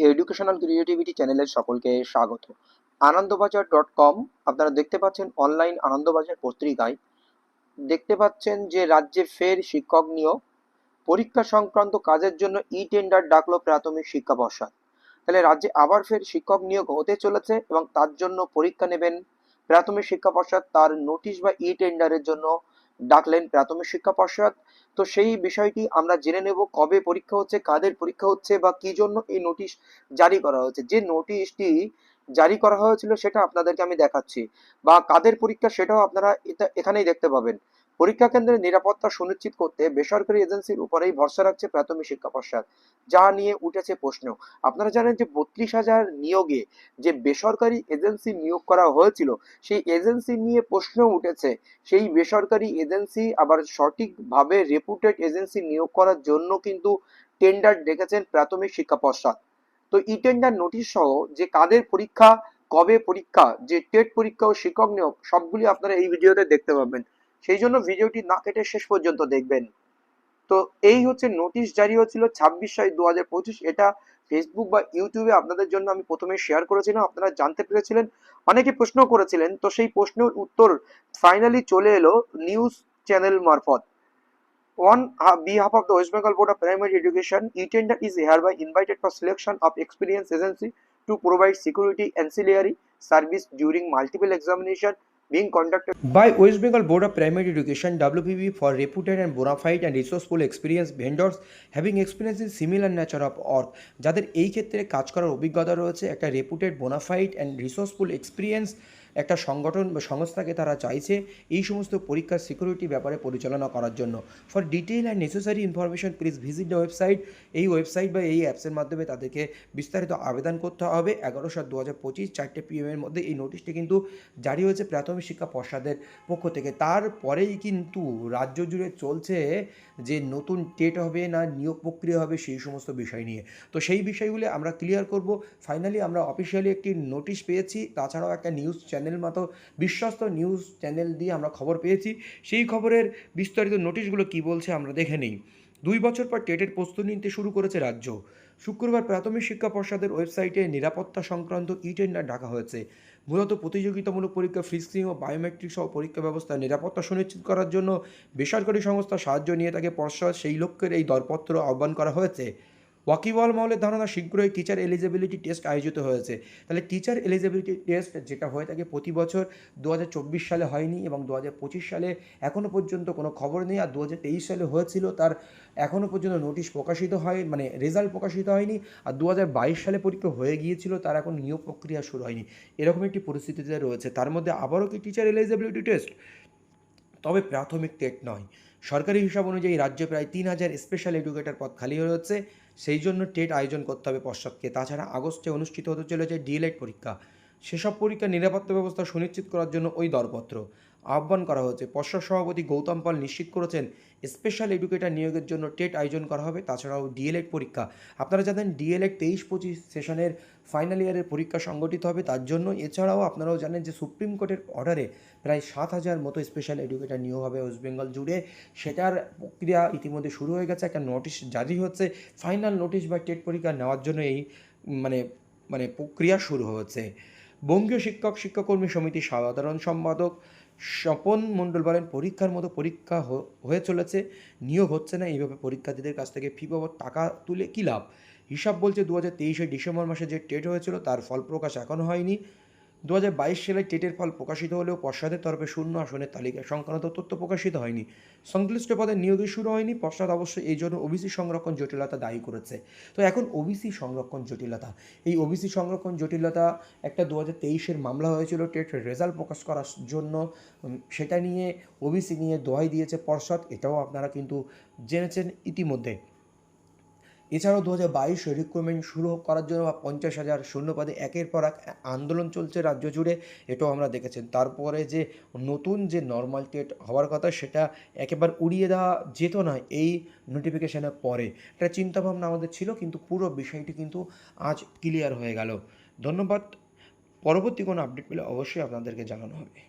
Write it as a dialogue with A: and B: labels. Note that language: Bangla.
A: এডুকেশনাল ক্রিয়েটিভিটি চ্যানেলের সকলকে স্বাগত। আনন্দবাজার.com আপনারা দেখতে পাচ্ছেন অনলাইন আনন্দবাজার পত্রিকায় দেখতে পাচ্ছেন যে রাজ্যে ফের শিক্ষক নিয়োগ, পরীক্ষা সংক্রান্ত কাজের জন্য টেন্ডার ডাকলো প্রাথমিক শিক্ষা পর্ষদ। তাহলে রাজ্যে আবার ফের শিক্ষক নিয়োগ হতে চলেছে এবং তার জন্য পরীক্ষা নেবেন প্রাথমিক শিক্ষা পর্ষদ। তার নোটিশ বা টেন্ডারের জন্য ডাকলেন প্রাথমিক শিক্ষা পর্ষদ। তো সেই বিষয়টি আমরা জেনে নেব, কবে পরীক্ষা হচ্ছে, কাদের পরীক্ষা হচ্ছে বা কি জন্য এই নোটিশ জারি করা হয়েছে। যে নোটিশটি জারি করা হয়েছিল সেটা আপনাদেরকে আমি দেখাচ্ছি, বা কাদের পরীক্ষা সেটাও আপনারা এখানেই দেখতে পাবেন। পরীক্ষা কেন্দ্রের নিরাপত্তা সুনিশ্চিত করতে বেসরকারি এজেন্সির উপরেই ভরসা রাখছে প্রাথমিক শিক্ষা পর্ষদ, যা নিয়ে উঠেছে প্রশ্ন। আপনারা জানেন যে 32,000 নিয়োগে যে বেসরকারি এজেন্সি নিয়োগ করা হয়েছিল, সেই এজেন্সি নিয়ে প্রশ্ন উঠেছে। সেই বেসরকারি এজেন্সি আবার সঠিকভাবে রেপুটেড এজেন্সি নিয়োগ করার জন্য কিন্তু টেন্ডার ডেকেছেন প্রাথমিক শিক্ষা পর্ষদ। তো টেন্ডার নোটিশ সহ যে কাদের পরীক্ষা, কবে পরীক্ষা, যে টেট পরীক্ষা ও শিক্ষক নিয়োগ, সবগুলি আপনারা এই ভিডিওতে দেখতে পাবেন। সেই জন্য ভিডিওটি না কেটে শেষ পর্যন্ত দেখবেন। তো এই হচ্ছে নোটিশ জারি হয়েছিল 26/6/2025। এটা ফেসবুক বা ইউটিউবে আপনাদের জন্য আমি প্রথমে শেয়ার করেছিলাম, আপনারা জানতে পেরেছিলেন, অনেকে প্রশ্ন করেছিলেন। তো সেই প্রশ্নের উত্তর ফাইনালি চলে এলো নিউজ চ্যানেল মারফত। On behalf of the West Bengal Board of Primary Education, e-tender is hereby invited for selection of experienced agency to provide security ancillary service during multiple examination being conducted by West Bengal Board of Primary Education (WPB) for reputed and bona fide and resourceful experienced vendors having experience in similar nature of work, যাদের এই ক্ষেত্রে কাজ করার অভিজ্ঞতা রয়েছে, একটা রেপুটেড বোনাফাইড অ্যান্ড রিসোর্সফুল এক্সপিরিয়েন্স একটা সংগঠন বা সংস্থাকে তারা চাইছে এই সমস্ত পরীক্ষার সিকিউরিটি ব্যাপারে পরিচালনা করার জন্য। For detail and necessary information please visit the website. এই ওয়েবসাইট বা এই অ্যাপসের মাধ্যমে তাদেরকে বিস্তারিত আবেদন করতে হবে। 11/7/2025 4টে PM এর মধ্যে এই নোটিশটি কিন্তু জারি হয়েছে প্রাথমিক শিক্ষা পর্ষদের পক্ষ থেকে। তারপরেই কিন্তু রাজ্য জুড়ে চলছে যে নতুন টেট হবে না নিয়োগ প্রক্রিয়া হবে সেই সমস্ত বিষয় নিয়ে। তো সেই বিষয়গুলি আমরা ক্লিয়ার করব। ফাইনালি আমরা অফিসিয়ালি একটি নোটিশ পেয়েছি, তাছাড়াও একটা নিউজ চ্যানেল মতো বিশ্বস্ত নিউজ চ্যানেল দিয়ে আমরা খবর পেয়েছি। সেই খবরের বিস্তারিত নোটিশগুলো কি বলছে আমরা দেখে নিই। 2 বছর পর টেটের প্রস্তুতি নিতে শুরু করেছে রাজ্য। শুক্রবার প্রাথমিক শিক্ষা পর্ষদের ওয়েবসাইটে নিরাপত্তা সংক্রান্ত টেন্ডার ডাকা হয়েছে। মূলত প্রতিযোগিতামূলক পরীক্ষা, ফ্রিস্ক্রিং ও বায়োমেট্রিক সহ পরীক্ষা ব্যবস্থার নিরাপত্তা সুনিশ্চিত করার জন্য বেসরকারি সংস্থা সাহায্য নিয়ে থাকে পর্ষদ, সেই লক্ষ্যের এই দরপত্র আহ্বান করা হয়েছে। ওয়াকিবহাল মহলের ধারণা শীঘ্রই টিচার এলিজিবিলিটি টেস্ট আয়োজিত হয়েছে। তাহলে টিচার এলিজিবিলিটি টেস্ট যেটা হয়ে থাকে প্রতি বছর, 2024 সালে হয়নি এবং 2025 সালে এখনও পর্যন্ত কোনো খবর নেই। আর 2023 সালে হয়েছিল, তার এখনও পর্যন্ত নোটিশ প্রকাশিত হয়, মানে রেজাল্ট প্রকাশিত হয়নি। আর 2022 সালে পরীক্ষা হয়ে গিয়েছিল, তার এখন নিয়োগ প্রক্রিয়া শুরু হয়নি। এরকম একটি পরিস্থিতিতে রয়েছে। তার মধ্যে আবারও কি টিচার এলিজিবিলিটি টেস্ট? তবে প্রাথমিক টেট নয়। সরকারি হিসাব অনুযায়ী রাজ্যে প্রায় 3,000 স্পেশাল এডুকেটর পদ খালি রয়েছে, সেই জন্য টেট আয়োজন করতে হবে পর্ষদকে। তাছাড়া আগস্টে অনুষ্ঠিত হতে চলেছে ডিএলএড পরীক্ষা, সেসব পরীক্ষার নিরাপত্তা ব্যবস্থা সুনিশ্চিত করার জন্য ওই দরপত্র আহ্বান করা হয়েছে। পর্ষদ সভাপতি গৌতম পাল নিশ্চিত করেছেন স্পেশাল এডুকেটর নিয়োগের জন্য টেট আয়োজন করা হবে। তাছাড়াও ডিএলএড পরীক্ষা, আপনারা জানেন ডিএলএড 23-25 সেশনের ফাইনাল ইয়ারের পরীক্ষা সংগঠিত হবে তার জন্য। এছাড়াও আপনারাও জানেন যে সুপ্রিম কোর্টের অর্ডারে প্রায় 7,000 মতো স্পেশাল এডুকেটর নিয়োগ হবে ওয়েস্ট বেঙ্গল জুড়ে। সেটার প্রক্রিয়া ইতিমধ্যে শুরু হয়ে গেছে, একটা নোটিশ জারি হচ্ছে। ফাইনাল নোটিশ বা টেট পরীক্ষা নেওয়ার জন্য এই মানে মানে প্রক্রিয়া শুরু হয়েছে। বঙ্গীয় শিক্ষক শিক্ষাকর্মী সমিতির সাধারণ সম্পাদক স্বপন মণ্ডল বলেন, পরীক্ষার মতো পরীক্ষা হয়ে চলেছে, নিয়োগ হচ্ছে না। এইভাবে পরীক্ষার্থীদের কাছ থেকে ফি বাবদ টাকা তুলে কী লাভ? হিসাব বলছে 2023 ডিসেম্বর মাসে যে টেট হয়েছিল তার ফল প্রকাশ এখনও হয়নি। 2022 সালে টেটের ফল প্রকাশিত হলেও পর্ষদের তরফে শূন্য আসনের তালিকা সংক্রান্ত তথ্য প্রকাশিত হয়নি। সংশ্লিষ্ট পদে নিয়োগই শুরু হয়নি। পর্ষদ অবশ্যই এই জন্য ওবিসি সংরক্ষণ জটিলতা দায়ী করেছে। তো এখন ওবিসি সংরক্ষণ জটিলতা, এই ওবিসি সংরক্ষণ জটিলতা একটা 2023 মামলা হয়েছিল টেট রেজাল্ট প্রকাশ করার জন্য, সেটা নিয়ে ওবিসি নিয়ে দোহাই দিয়েছে পর্ষদ, এটাও আপনারা কিন্তু জেনেছেন ইতিমধ্যে। এছাড়াও 2022 রিক্রুটমেন্ট শুরু করার জন্য 50,000 শূন্যপদে একের পর এক আন্দোলন চলছে রাজ্য জুড়ে, এটাও আমরা দেখেছেন। তারপরে যে নতুন যে নর্মাল টেট হওয়ার কথা সেটা একেবারে উড়িয়ে দেওয়া যেত না এই নোটিফিকেশানের পরে। একটা চিন্তাভাবনা আমাদের ছিল, কিন্তু পুরো বিষয়টি কিন্তু আজ ক্লিয়ার হয়ে গেল। ধন্যবাদ। পরবর্তী কোনো আপডেট পেলে অবশ্যই আপনাদেরকে জানানো হবে।